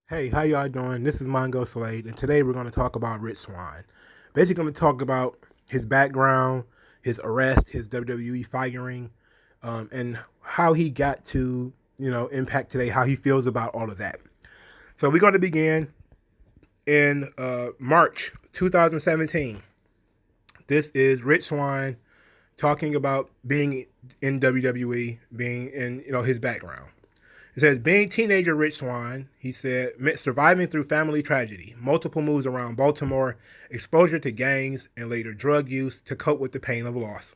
Hey, how y'all doing? This is MongoSlade, and today we're going to talk about Rich Swann. Basically, going to talk about his background, his arrest, his WWE firing, and how he got to, Impact today, how he feels about all of that. So we're going to begin in March 2017. This is Rich Swann talking about being in WWE, being in, his background. It says, being teenager Rich Swann, he said, meant surviving through family tragedy, multiple moves around Baltimore, exposure to gangs, and later drug use to cope with the pain of loss.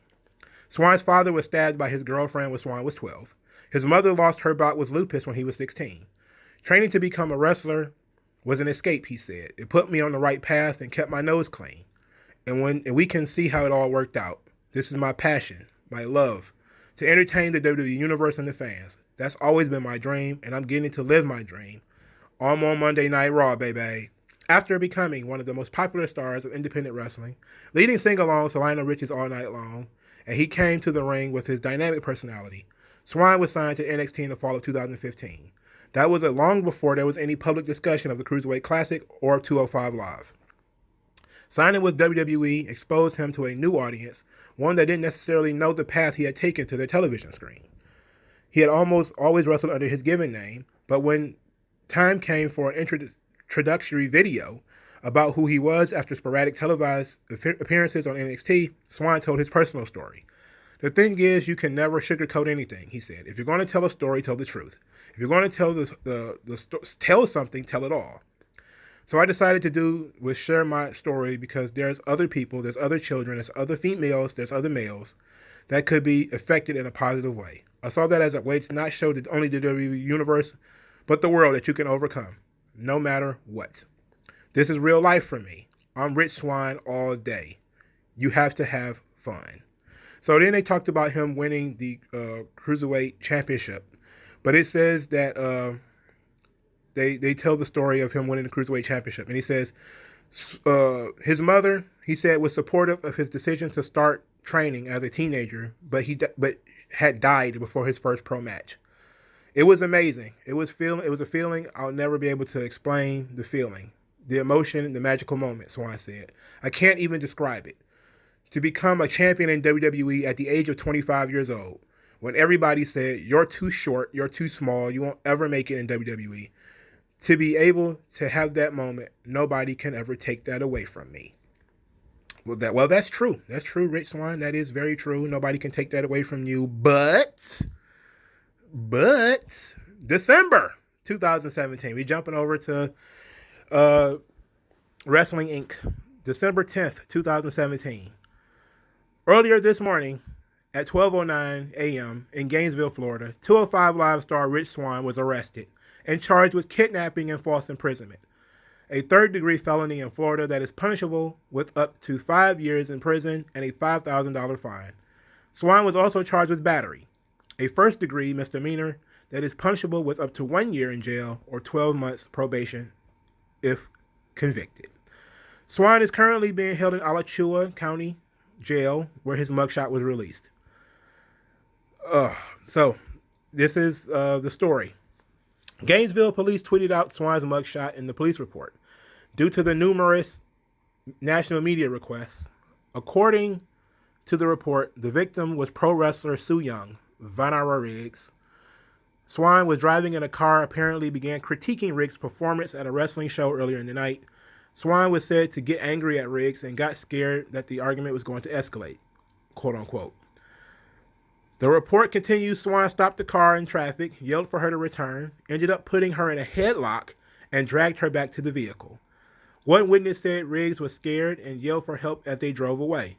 Swann's father was stabbed by his girlfriend when Swann was 12. His mother lost her bout with lupus when he was 16. Training to become a wrestler was an escape, he said. It put me on the right path and kept my nose clean. And we can see how it all worked out. This is my passion, my love, to entertain the WWE Universe and the fans. That's always been my dream, and I'm getting to live my dream. I'm on Monday Night Raw, baby. After becoming one of the most popular stars of independent wrestling, leading sing-alongs to Lionel Richie's All Night Long, and he came to the ring with his dynamic personality. Swann was signed to NXT in the fall of 2015. That was long before there was any public discussion of the Cruiserweight Classic or 205 Live. Signing with WWE exposed him to a new audience, one that didn't necessarily know the path he had taken to their television screen. He had almost always wrestled under his given name, but when time came for an introductory video about who he was after sporadic televised appearances on NXT, Swann told his personal story. The thing is, you can never sugarcoat anything, he said. If you're going to tell a story, tell the truth. If you're going to tell something, tell it all. So I decided to share my story because there's other people, there's other children, there's other females, there's other males that could be affected in a positive way. I saw that as a way to not show that only the WWE Universe, but the world that you can overcome, no matter what. This is real life for me. I'm Rich Swann all day. You have to have fun. So then they talked about him winning the Cruiserweight Championship. But it says that they tell the story of him winning the Cruiserweight Championship. And he says his mother, he said, was supportive of his decision to start training as a teenager, but had died before his first pro match. It was amazing. It was a feeling I'll never be able to explain. The feeling, the emotion, the magical moment, Swann said. I can't even describe it. To become a champion in WWE at the age of 25 years old, when everybody said, you're too short, you're too small, you won't ever make it in WWE. To be able to have that moment, nobody can ever take that away from me. Well, that's true. That's true, Rich Swann. That is very true. Nobody can take that away from you. But December 2017, we jumping over to Wrestling Inc. December 10th, 2017. Earlier this morning, at 12:09 a.m. in Gainesville, Florida, 205 Live star Rich Swann was arrested and charged with kidnapping and false imprisonment, a third-degree felony in Florida that is punishable with up to 5 years in prison and a $5,000 fine. Swann was also charged with battery, a first-degree misdemeanor that is punishable with up to 1 year in jail or 12 months probation if convicted. Swann is currently being held in Alachua County Jail, where his mugshot was released. So this is the story. Gainesville police tweeted out Swann's mugshot in the police report. Due to the numerous national media requests, according to the report, the victim was pro wrestler Sue Young, Vanara Riggs. Swann was driving in a car, apparently began critiquing Riggs' performance at a wrestling show earlier in the night. Swann was said to get angry at Riggs and got scared that the argument was going to escalate, quote unquote. The report continues. Swann stopped the car in traffic, yelled for her to return, ended up putting her in a headlock, and dragged her back to the vehicle. One witness said Riggs was scared and yelled for help as they drove away.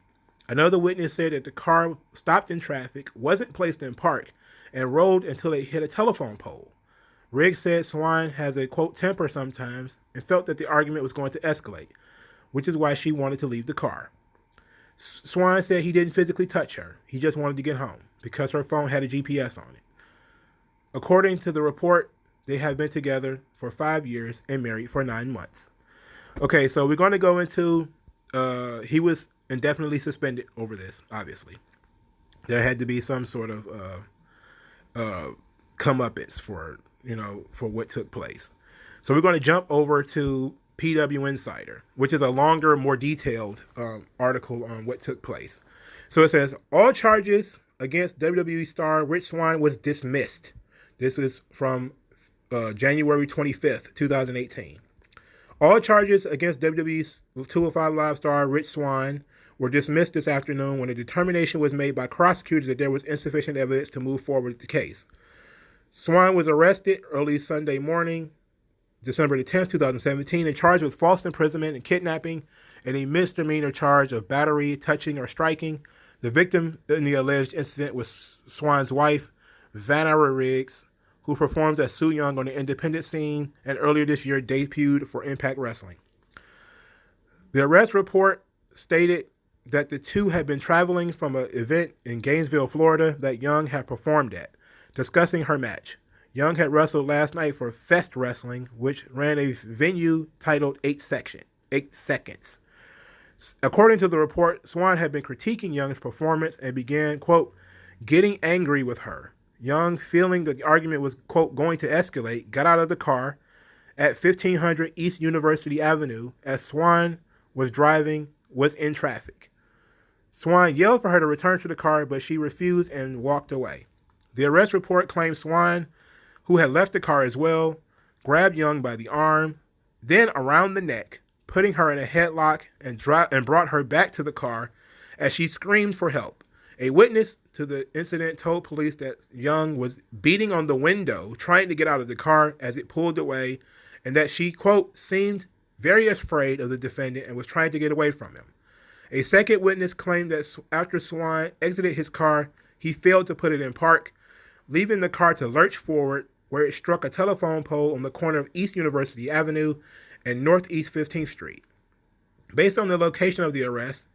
Another witness said that the car stopped in traffic, wasn't placed in park, and rolled until it hit a telephone pole. Riggs said Swann has a, quote, temper sometimes and felt that the argument was going to escalate, which is why she wanted to leave the car. Swann said he didn't physically touch her. He just wanted to get home because her phone had a GPS on it. According to the report, they have been together for 5 years and married for 9 months. Okay, so we're going to go into, he was indefinitely suspended over this, obviously. There had to be some sort of comeuppance for what took place. So we're going to jump over to PW Insider, which is a longer, more detailed article on what took place. So it says, all charges against WWE star Rich Swann was dismissed. This is from January 25th, 2018. All charges against WWE's 205 Live star Rich Swann were dismissed this afternoon when a determination was made by prosecutors that there was insufficient evidence to move forward with the case. Swann was arrested early Sunday morning, December the 10th, 2017, and charged with false imprisonment and kidnapping and a misdemeanor charge of battery, touching, or striking. The victim in the alleged incident was Swann's wife, Vanara Riggs, who performs as Su Yung on the independent scene and earlier this year debuted for Impact Wrestling. The arrest report stated that the two had been traveling from an event in Gainesville, Florida that Young had performed at, discussing her match. Young had wrestled last night for Fest Wrestling, which ran a venue titled 8 Seconds. According to the report, Swann had been critiquing Young's performance and began, quote, getting angry with her. Young, feeling that the argument was, quote, going to escalate, got out of the car at 1500 East University Avenue as Swann was in traffic. Swann yelled for her to return to the car, but she refused and walked away. The arrest report claimed Swann, who had left the car as well, grabbed Young by the arm, then around the neck, putting her in a headlock and brought her back to the car as she screamed for help. A witness to the incident told police that Young was beating on the window, trying to get out of the car as it pulled away, and that she, quote, seemed very afraid of the defendant and was trying to get away from him. A second witness claimed that after Swann exited his car, he failed to put it in park, leaving the car to lurch forward, where it struck a telephone pole on the corner of East University Avenue and Northeast 15th Street. Based on the location of the arrest,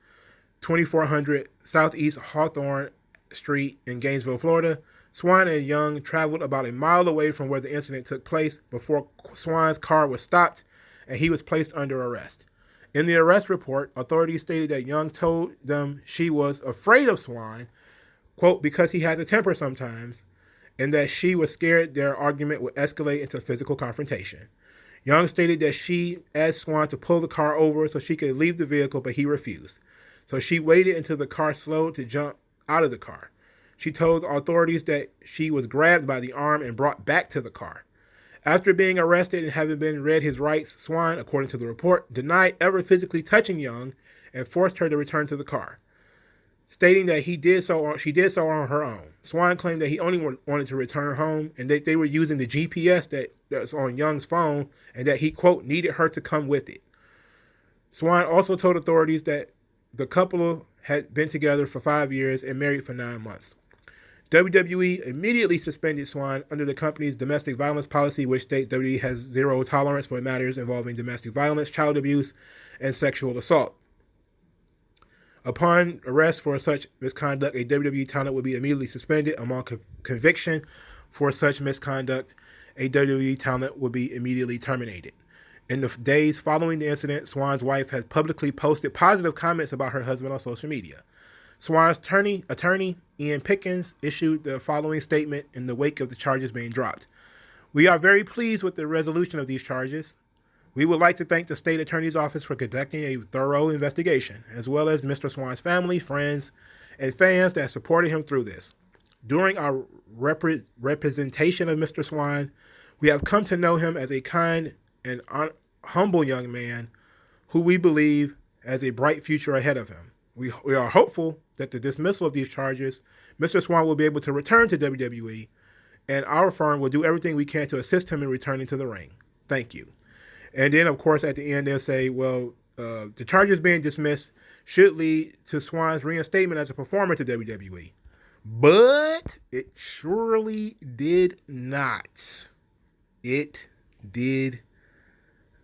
2400 Southeast Hawthorne Street in Gainesville, Florida, Swann and Young traveled about a mile away from where the incident took place before Swann's car was stopped and he was placed under arrest. In the arrest report, authorities stated that Young told them she was afraid of Swann, quote, because he has a temper sometimes, and that she was scared their argument would escalate into physical confrontation. Young stated that she asked Swann to pull the car over so she could leave the vehicle, but he refused. So she waited until the car slowed to jump out of the car. She told authorities that she was grabbed by the arm and brought back to the car. After being arrested and having been read his rights, Swann, according to the report, denied ever physically touching Young and forced her to return to the car, stating that she did so on her own. Swann claimed that he only wanted to return home and that they were using the GPS that's on Young's phone and that he, quote, needed her to come with it. Swann also told authorities that the couple had been together for 5 years and married for 9 months. WWE immediately suspended Swann under the company's domestic violence policy, which states WWE has zero tolerance for matters involving domestic violence, child abuse, and sexual assault. Upon arrest for such misconduct, a WWE talent would be immediately suspended. Among conviction for such misconduct, a WWE talent would be immediately terminated. In the days following the incident, Swann's wife has publicly posted positive comments about her husband on social media. Swann's attorney, Ian Pickens, issued the following statement in the wake of the charges being dropped. We are very pleased with the resolution of these charges. We would like to thank the state attorney's office for conducting a thorough investigation, as well as Mr. Swann's family, friends, and fans that supported him through this. During our representation of Mr. Swann, we have come to know him as a kind and humble young man who we believe has a bright future ahead of him. We are hopeful that the dismissal of these charges, Mr. Swann will be able to return to WWE, and our firm will do everything we can to assist him in returning to the ring. Thank you. And then, of course, at the end, they'll say, well, the charges being dismissed should lead to Swann's reinstatement as a performer to WWE. But it surely did not. It did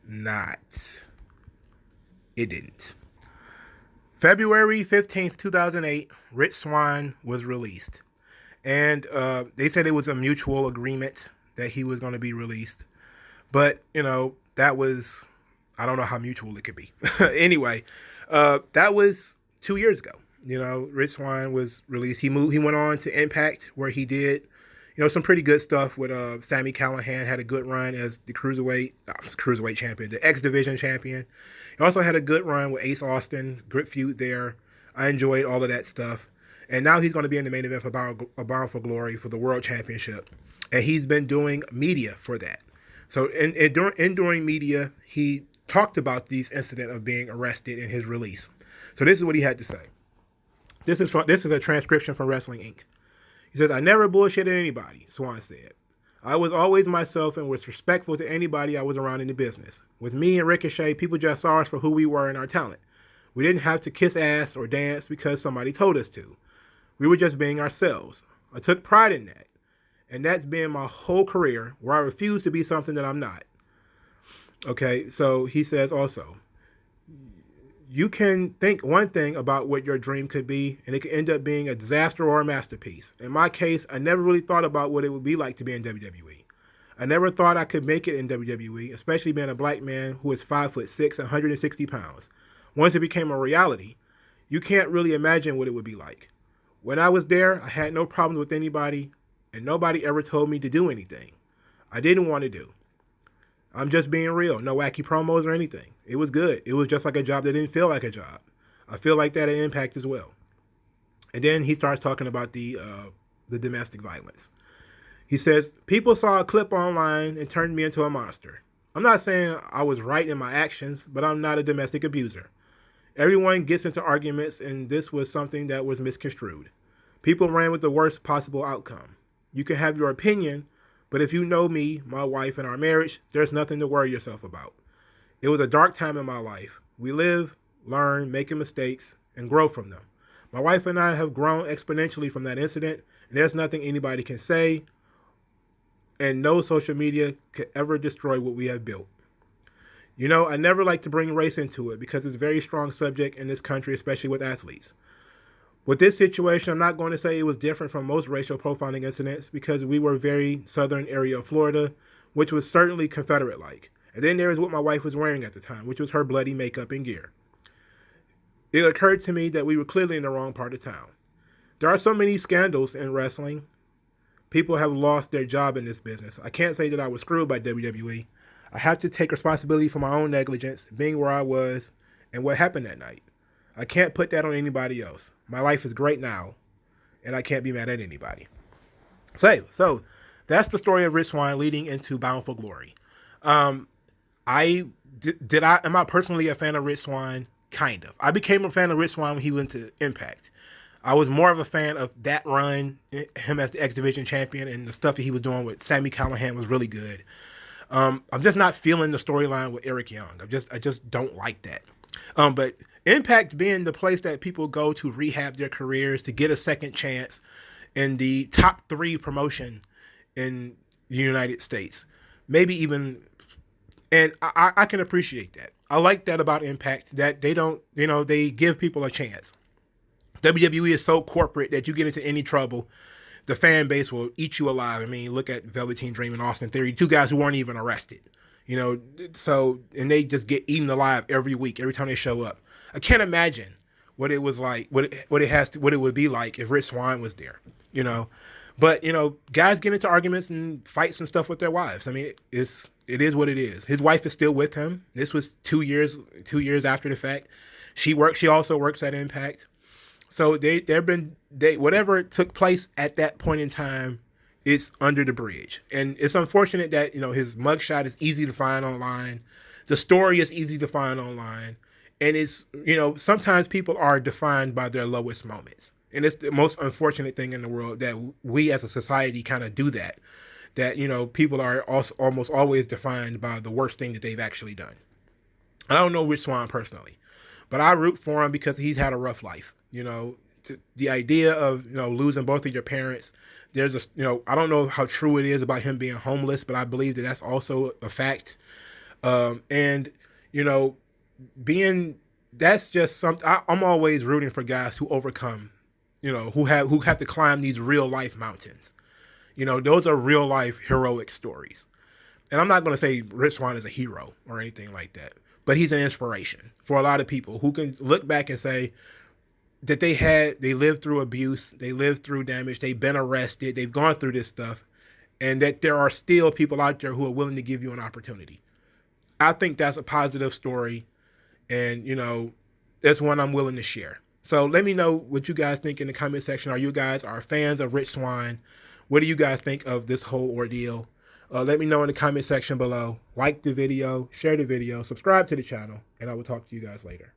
not. It didn't. February 15th, 2008, Rich Swann was released. And they said it was a mutual agreement that he was going to be released. But, that was, I don't know how mutual it could be. Anyway, that was 2 years ago. Rich Swann was released. He went on to Impact, where he did, some pretty good stuff with Sami Callihan had a good run as the cruiserweight champion, the X Division champion. He also had a good run with Ace Austin, good feud there. I enjoyed all of that stuff. And now he's going to be in the main event for Bound for Glory for the World Championship. And he's been doing media for that. So during media, he talked about this incident of being arrested and his release. So this is what he had to say. This is a transcription from Wrestling Inc. He says, "I never bullshitted anybody," Swann said. "I was always myself and was respectful to anybody I was around in the business. With me and Ricochet, people just saw us for who we were and our talent. We didn't have to kiss ass or dance because somebody told us to. We were just being ourselves. I took pride in that. And that's been my whole career, where I refuse to be something that I'm not." Okay, so he says also, you can think one thing about what your dream could be, and it could end up being a disaster or a masterpiece. In my case, I never really thought about what it would be like to be in WWE. I never thought I could make it in WWE, especially being a black man who is 5'6" and 160 pounds. Once it became a reality, you can't really imagine what it would be like. When I was there, I had no problems with anybody, and nobody ever told me to do anything I didn't want to do. I'm just being real. No wacky promos or anything. It was good. It was just like a job that didn't feel like a job. I feel like that at Impact as well. And then he starts talking about the domestic violence. He says, "People saw a clip online and turned me into a monster. I'm not saying I was right in my actions, but I'm not a domestic abuser. Everyone gets into arguments, and this was something that was misconstrued. People ran with the worst possible outcome. You can have your opinion, but if you know me, my wife, and our marriage, there's nothing to worry yourself about. It was a dark time in my life. We live, learn, making mistakes, and grow from them. My wife and I have grown exponentially from that incident, and there's nothing anybody can say, and no social media could ever destroy what we have built. I never like to bring race into it because it's a very strong subject in this country, especially with athletes. With this situation, I'm not going to say it was different from most racial profiling incidents because we were very southern area of Florida, which was certainly Confederate-like. And then there is what my wife was wearing at the time, which was her bloody makeup and gear. It occurred to me that we were clearly in the wrong part of town. There are so many scandals in wrestling. People have lost their job in this business. I can't say that I was screwed by WWE. I have to take responsibility for my own negligence, being where I was, and what happened that night. I can't put that on anybody else. My life is great now, and I can't be mad at anybody." So that's the story of Rich Swann leading into Bound for Glory. Am I personally a fan of Rich Swann? Kind of. I became a fan of Rich Swann when he went to Impact. I was more of a fan of that run, him as the X Division champion, and the stuff that he was doing with Sami Callihan was really good. I'm just not feeling the storyline with Eric Young. I just don't like that. But Impact being the place that people go to rehab their careers, to get a second chance in the top 3 promotion in the United States, maybe even, and I can appreciate that. I like that about Impact, that they don't, they give people a chance. WWE is so corporate that you get into any trouble, the fan base will eat you alive. I mean, look at Velveteen Dream and Austin Theory, 2 guys who weren't even arrested. So, and they just get eaten alive every week, every time they show up. I can't imagine what it was like, what it would be like if Rich Swann was there, But, guys get into arguments and fights and stuff with their wives. I mean, it is what it is. His wife is still with him. This was 2 years after the fact. She also works at Impact. So whatever took place at that point in time, it's under the bridge. And it's unfortunate that, his mugshot is easy to find online. The story is easy to find online. And it's, sometimes people are defined by their lowest moments. And it's the most unfortunate thing in the world that we as a society kind of do that. That, people are also almost always defined by the worst thing that they've actually done. I don't know Rich Swann personally, but I root for him because he's had a rough life. The idea of, losing both of your parents, there's I don't know how true it is about him being homeless, but I believe that that's also a fact. That's just something. I'm always rooting for guys who overcome, who have to climb these real life mountains. Those are real life heroic stories. And I'm not going to say Rich Swann is a hero or anything like that, but he's an inspiration for a lot of people who can look back and say, that they lived through abuse, they lived through damage, they've been arrested, they've gone through this stuff, and that there are still people out there who are willing to give you an opportunity. I think that's a positive story, and that's one I'm willing to share. So let me know what you guys think in the comment section. Are you guys fans of Rich Swann? What do you guys think of this whole ordeal? Let me know in the comment section below. Like the video, share the video, subscribe to the channel, and I will talk to you guys later.